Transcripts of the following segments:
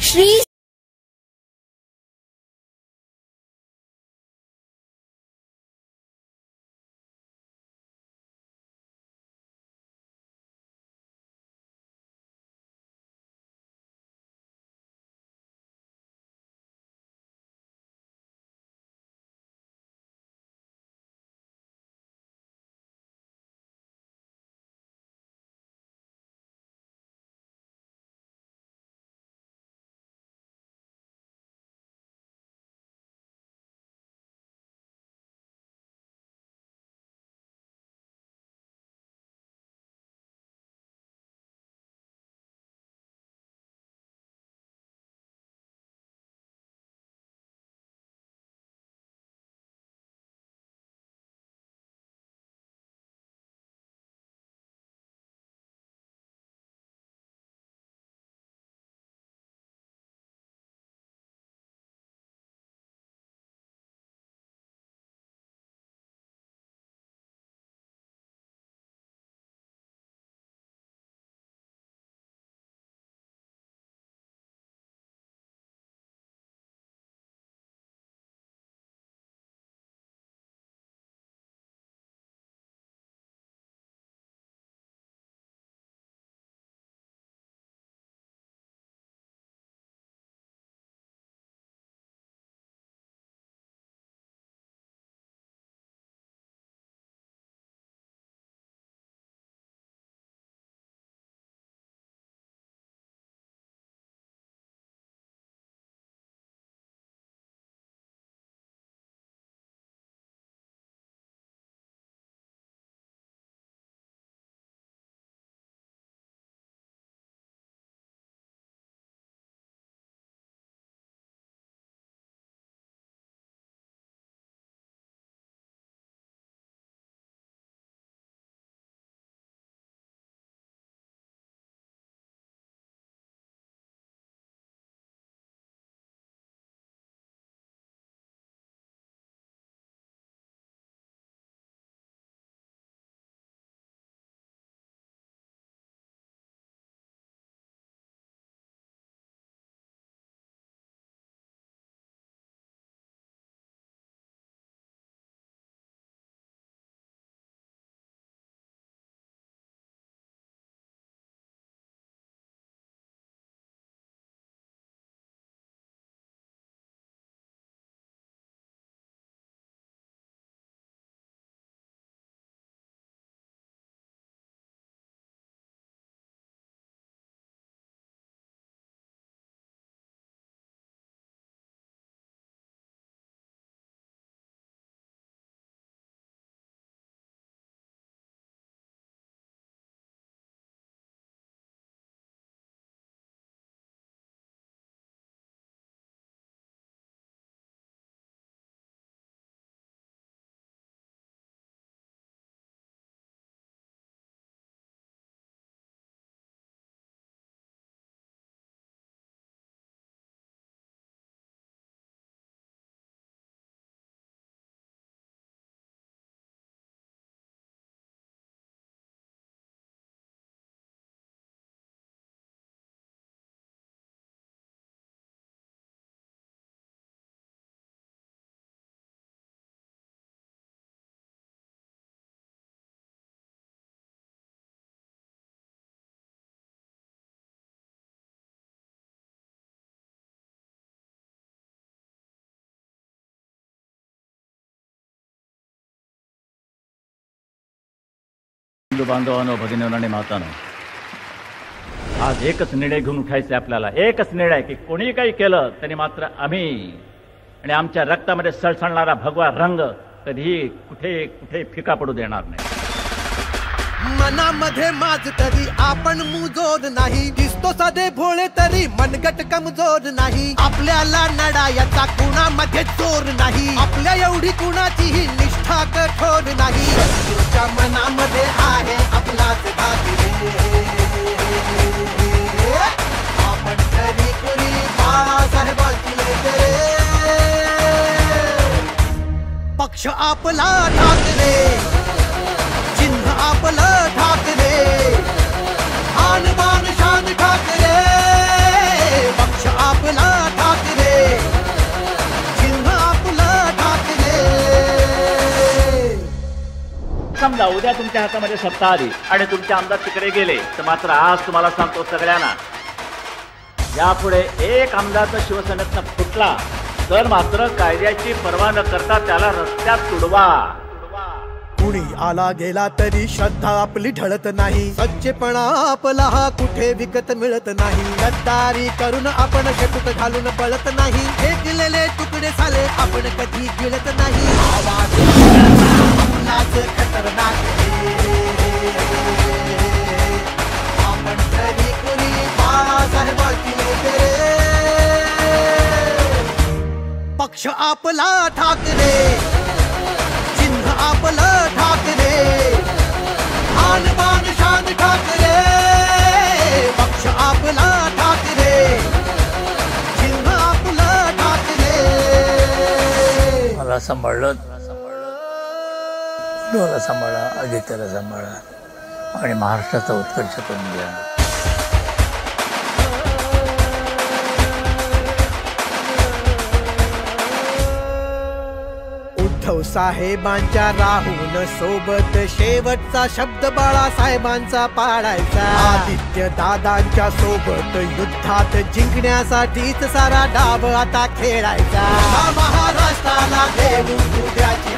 श्री बांधवांनो, भगिनींनो आणि मातांनो, आज एकच निर्णय घेऊन उठायचे आपल्याला. एकच निर्णय की कोणी काही केलं तरी मात्र आम्ही आणि आमच्या रक्तामध्ये सळसळणारा भगवा रंग कधीही कुठे कुठे फिका पडू देणार नाही. मनामध्ये माझ तरी आपण मुजोर नाही, दिसतो साधे भोळे तरी मनगट कमजोर नाही. आपल्याला लढायचा कुणामध्ये जोर नाही, आपल्या एवढी कुणाचीही निष्ठा कठोर नाही. तुझ्या मनामध्ये आहे आपलाच भाग रे, आपण तरी कुणी बाळासाहेबांची रे. पक्ष आपला ठाकरे, चिन्ह आपलं ठाकरे, आन बान शान ठाकरे. पक्ष आपला समजा उद्या तुमच्या हातामध्ये सत्ता आली आणि तुमचे आमदार तिकडे गेले तर मात्र आज तुम्हाला सांगतो सगळ्यांना, यापुढे एक आमदार जर शिवसेनेतनं फुटला तर मात्र कायद्याची पर्वा न करता त्याला रस्त्यात तुडवा. कुणी आला गेला तरी श्रद्धा आपली ढळत नाही. सच्चेपणा आपला हा कुठे विकत मिळत नाही. गद्दारी करून आपण शेपूट घालून पळत नाही. फेकलेले तुकडे झाले आपण कधी गिळत नाही. आवाज खतरनाक आपण तरी कुणी बाळासाहेबांची रे. पक्ष आपला ठाकरे, चिन्ह आपलं ठाकरे, आन बान शान ठाकरे. पक्ष आपला ठाकरे, चिन्ह आपलं ठाकरे. मला सांभाळलं, डोला सांभाळा, आदित्याला सांभाळा आणि महाराष्ट्राचा उत्कर्ष करून घ्या. उद्धव साहेबांच्या राहून सोबत शेवटचा शब्द बाळासाहेबांचा पाळायचा. आदित्य दादांच्या सोबत युद्धात जिंकण्यासाठीच सारा डाव आता खेळायचा. महाराष्ट्राला देऊ उद्याची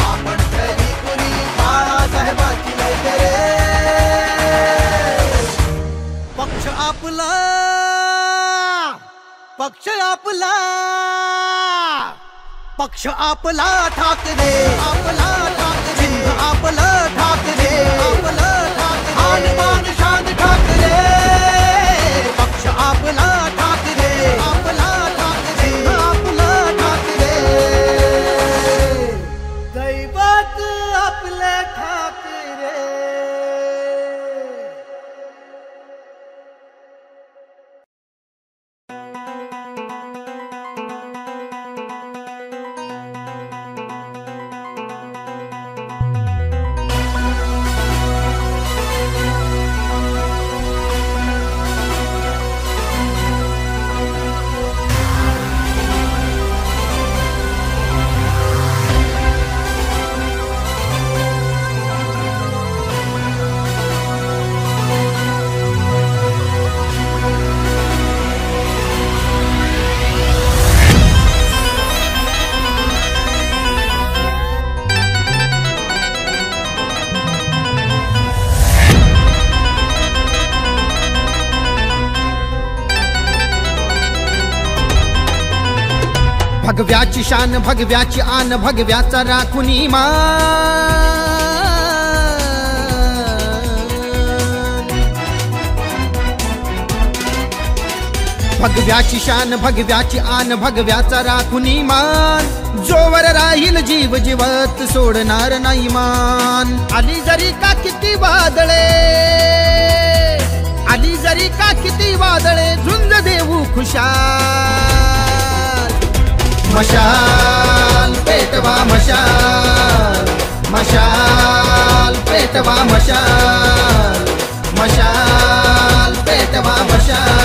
आपण तरी कुणी बाळासाहेबांची रे. पक्ष आपला, पक्ष आपला, पक्ष आपला ठाकरे, आपला ठाकरे, चिन्ह आपलं ठाकरे, आपलं ठाकरे, आन बान शान ठाकरे. पक्ष आपला ठाकरे, आपला ठाकरे, चिन्ह आपलं ठाकरे. दैवत आपले ठाकरे. भगव्याची शान, भगव्याची आन, भगव्याचा राखुनी मान. भगव्याची शान, भगव्याची आन, भगव्याचा राखुनी मान. जोवर राहील जीव जीवत सोडणार नाही मान. आली जरी का किती वादळे, आली जरी का किती वादळे, झुंज देऊ खुशाल. मशाल पेटवा मशाल, मशाल पेटवा मशाल, मशाल पेटवा मशाल.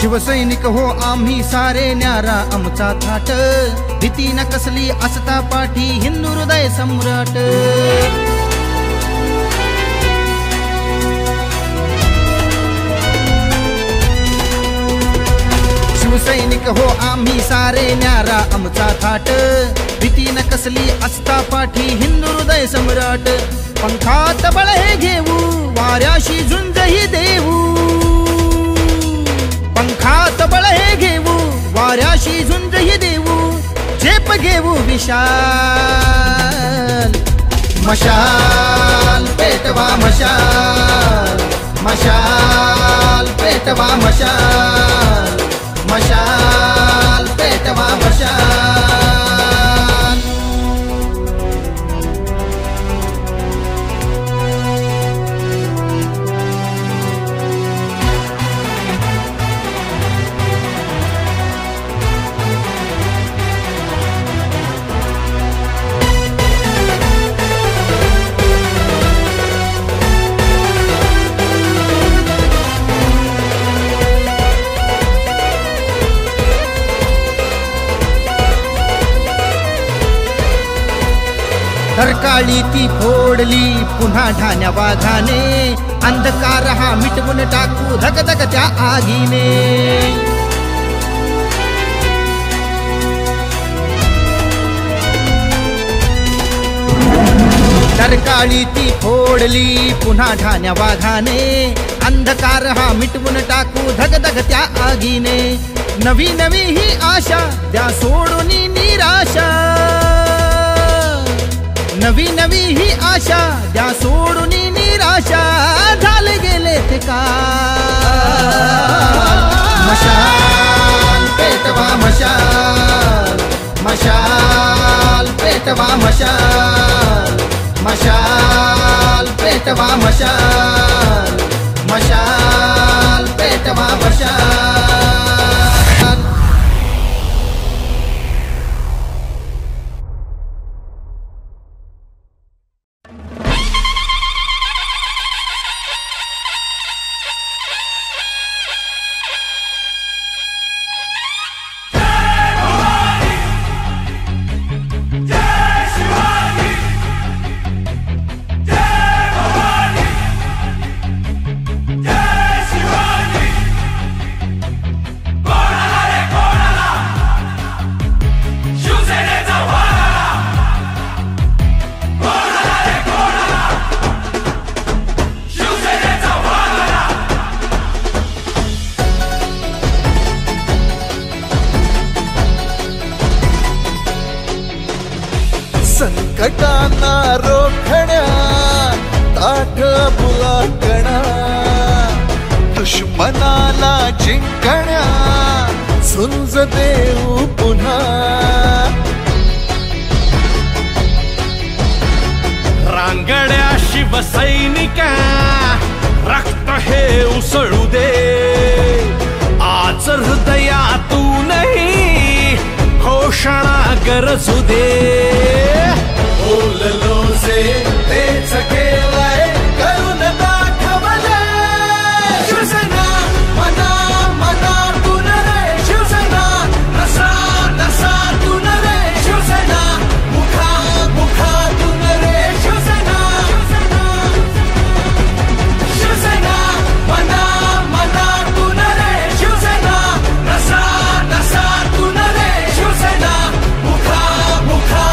शिवसैनिक हो आम्ही सारे, न्यारा आमचा थाट. भीती न कसली असता पाठी, हिंदू हृदय सम्राट. शिवसैनिक हो आम्ही सारे, न्यारा आमचा थाट. भीती न कसली असता पाठी, हिंदू हृदय सम्राट. पंखात बळ हे घेऊ, वाऱ्याशी झुंजही देऊ. पंखात बळ हे घेऊ, वाऱ्याशी झुंजही देऊ. झेप घेऊ विशाल. मशाल पेटवा मशाल, मशाल पेटवा मशाल, मशाल पेटवा घरकाळी ती फोडली पुन्हा ढाण्या वाघाने, अंधकार हा मिटवून टाकू धगधगत्या आगीने. घरकाळी ती फोडली पुन्हा ढाण्या वाघाने, अंधकार हा मिटवून टाकू धगधगत्या आगीने. नवी नवी ही आशा द्या सोडून निराशा, नवी नवी ही आशा द्या सोडून निराशा. झाले गेले ते काल, मशाल पेटवा मशाल, मशाल पेटवा मशाल, मशाल पेटवा मशाल, मशाल पेटवा मशाल. संकटांना रोखण्या ताठ बुलाकणा, दुश्मनाला जिंकण्या झुंज देऊ पुन्हा. रांगड्या शिवसैनिका रक्त हे उसळू दे, आज हृदयातूनही घोषणा गरजू दे. बोललो जे तेच केलंय करून दाखवलंय. शिवसेना मना मनातून रे, शिवसेना नसा नसातून रे, शिवसेना मुखा मुखातून रे, शिवसेना शिवसेना मना मनातून रे, शिवसेना नसा नसातून रे, शिवसेना मुखा मुखा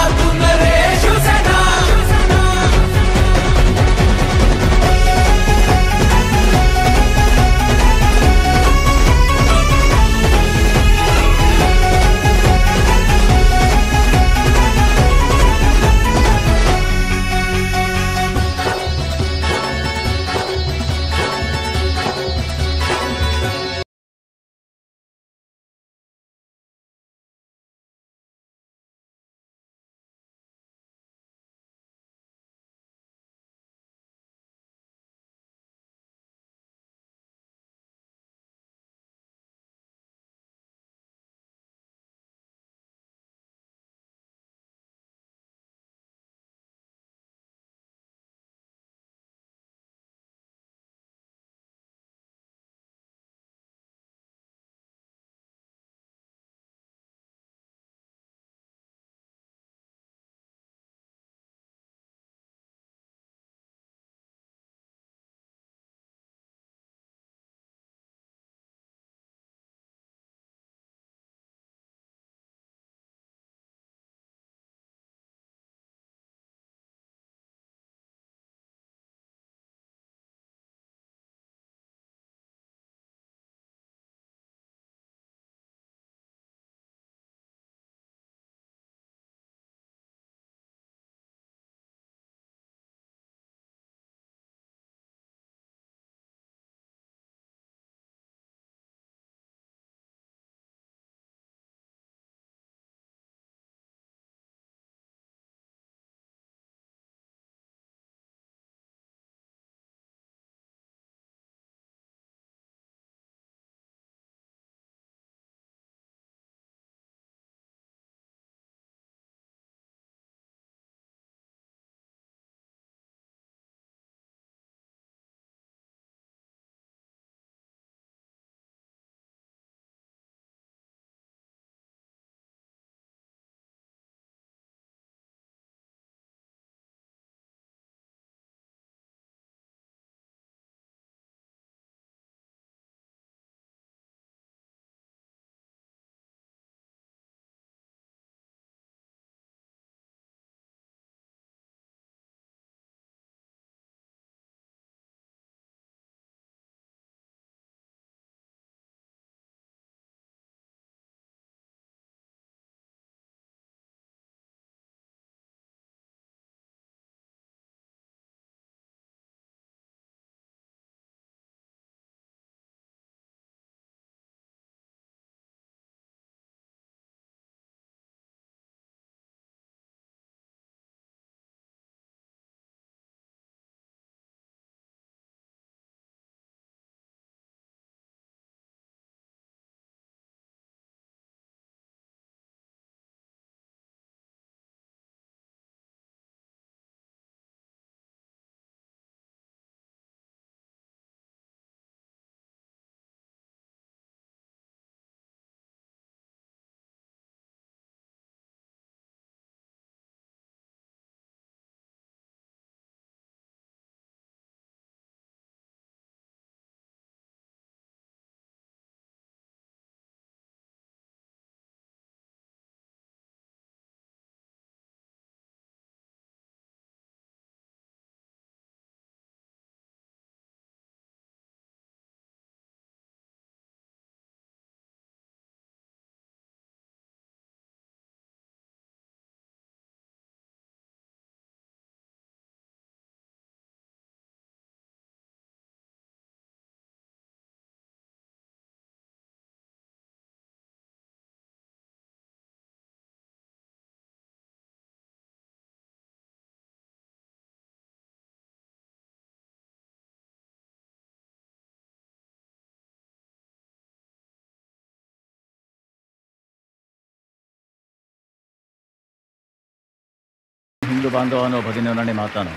हिंदू बांधवांनो, भगिनींनो आणि मातांनो,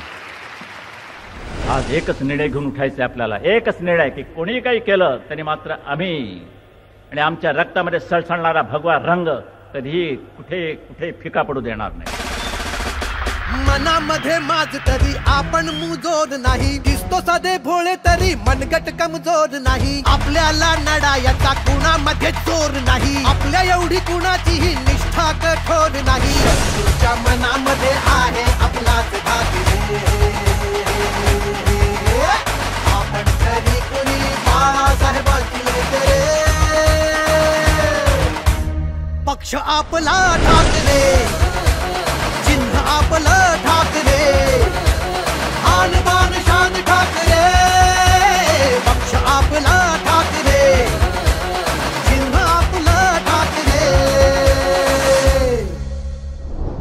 आज एकच निर्णय घेऊन उठायचे आपल्याला. एकच निर्णय की कोणी काही केलं तरी मात्र आम्ही आणि आमच्या रक्तामध्ये सळसळणारा भगवा रंग कधीही कुठे कुठे फिका पडू देणार नाही. मनामध्ये माझ तरी आपण मुजोर नाही, दिसतो साधे भोळे तरी मनगट कमजोर नाही. आपल्याला लढायचा कुणामध्ये जोर नाही, आपल्या एवढी कुणाचीही निष्ठा कठोर नाही. तुझ्या मनामध्ये आहे आपलाच धाक रे, आपण तरी कुणी बाळासाहेबांची रे. पक्ष आपला ठाकरे, चिन्ह आपलं ठाकरे, आन बान शान ठाकरे. पक्ष आपला ठाकरे, चिन्ह आपलं ठाकरे.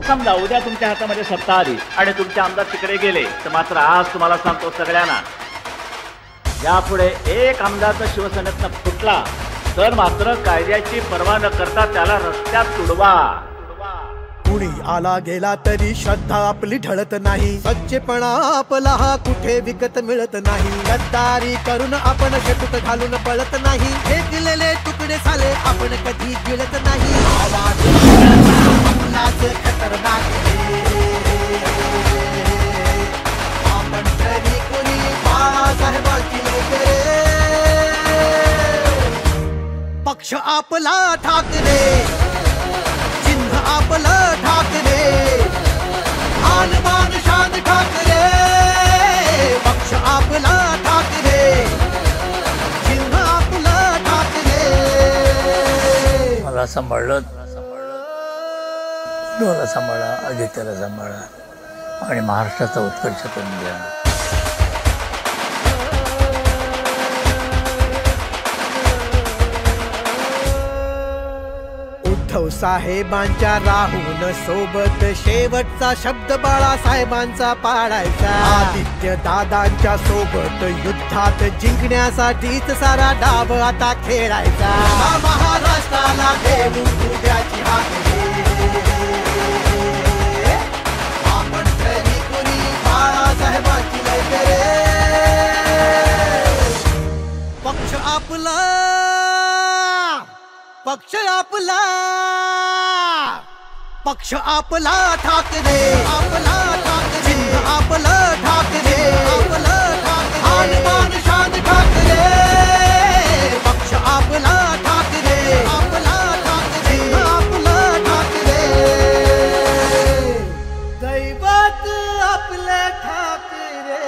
समजा उद्या तुमच्या हातामध्ये सत्ता आली आणि तुमचे आमदार तिकडे गेले तर मात्र आज तुम्हाला सांगतो सगळ्यांना, यापुढे एक आमदार जर शिवसेनेतनं फुटला तर मात्र कायद्याची पर्वा न करता त्याला रस्त्यात तुडवा. कुणी आला गेला तरी श्रद्धा आपली ढळत नाही, सच्चेपणा आपला हा कुठे विकत मिळत नाही. गद्दारी करून आपण शेपूट घालून पळत नाही, फेकलेले तुकडे साले आपण कधी गिळत नाही. आवाज आपलाच खतरनाक रे, आपण तरी कुणी बाळासाहेबांची रे. पक्ष आपला ठाकरे, चिन्ह आपलं ठाकरे, आन बान शान ठाकरे. पक्ष आपला ठाकरे, चिन्ह आपलं ठाकरे. मला सांभाळलं, उद्धवला सांभाळा, आदित्याला सांभाळा आणि महाराष्ट्राचा उत्कर्ष करून द्या. उद्धव साहेबांच्या राहून सोबत शेवटचा शब्द बाळासाहेबांचा पाळायचा. आदित्य दादांच्या सोबत युद्धात जिंकण्यासाठीच सारा डाव आता खेळायचा. महाराष्ट्राला देऊ उद्याची हाकरे, आपण तरी कुणी बाळासाहेबांची रे. पक्ष आपला, पक्ष आपला, पक्ष आपला ठाकरे, आपला ठाकरे, चिन्ह आपलं ठाकरे, आपलं ठाकरे, आन बान शान ठाकरे. पक्ष आपला ठाकरे, आपला ठाकरे, चिन्ह आपलं ठाकरे. दैवत आपले ठाकरे.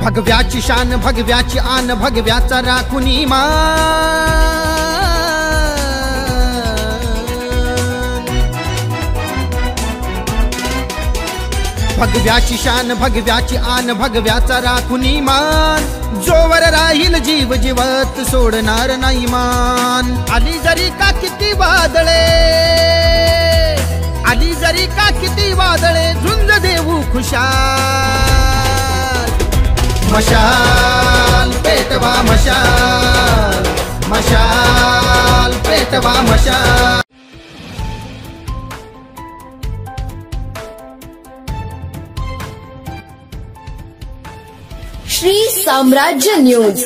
भगव्याची शान, भगव्याची आन, भगव्याचा राखुनी मान. भगव्याची शान, भगव्याची आन, भगव्याचा राखुनी मान. जोवर राहील जीव जीवत सोडणार नाही मान. आली जरी का किती वादळे, आली जरी का किती वादळे, झुंज देऊ खुशाल. मशाल पेटवा मशाल, मशाल पेटवा मशाल. श्री साम्राज्य न्यूज.